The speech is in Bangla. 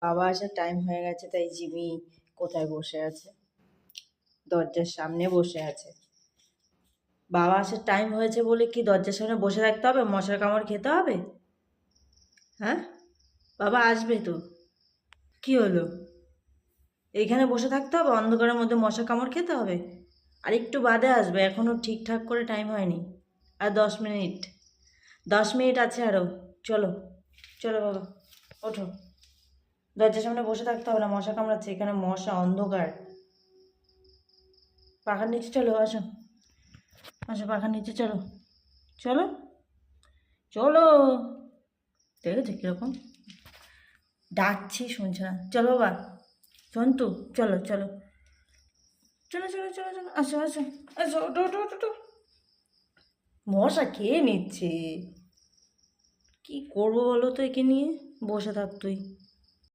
বাবা আসার টাইম হয়ে গেছে, তাই জিমি কোথায় বসে আছে? দরজার সামনে বসে আছে। বাবা আসার টাইম হয়েছে বলে কি দরজার সামনে বসে থাকতে হবে? মশার কামড় খেতে হবে? হ্যাঁ, বাবা আসবে তো, কি হলো? এইখানে বসে থাকতে হবে? অন্ধকারের মধ্যে মশা কামড় খেতে হবে? আর একটু বাদে আসবে, এখনও ঠিকঠাক করে টাইম হয়নি। আর 10 মিনিট, 10 মিনিট আছে আরও। চলো চলো বাবা, ওঠো। দরজার সামনে বসে থাকতে হবে না, মশা কামড়াচ্ছে এখানে, মশা, অন্ধকার। পাখার নিচে চলো, আসো আসো, পাখার নিচে চলো, চলো চলো। দেখেছো কীরকম ডাকছি, শুনছে না। চলো বাবা, সন্তু, চলো চলো চলো চলো চলো চলো, আসো আসো আসো, ওটো ওটো ওটো ওটো। মশা খেয়ে নিচ্ছে, কি করবো বলো তো একে নিয়ে? বসে থাক তুই।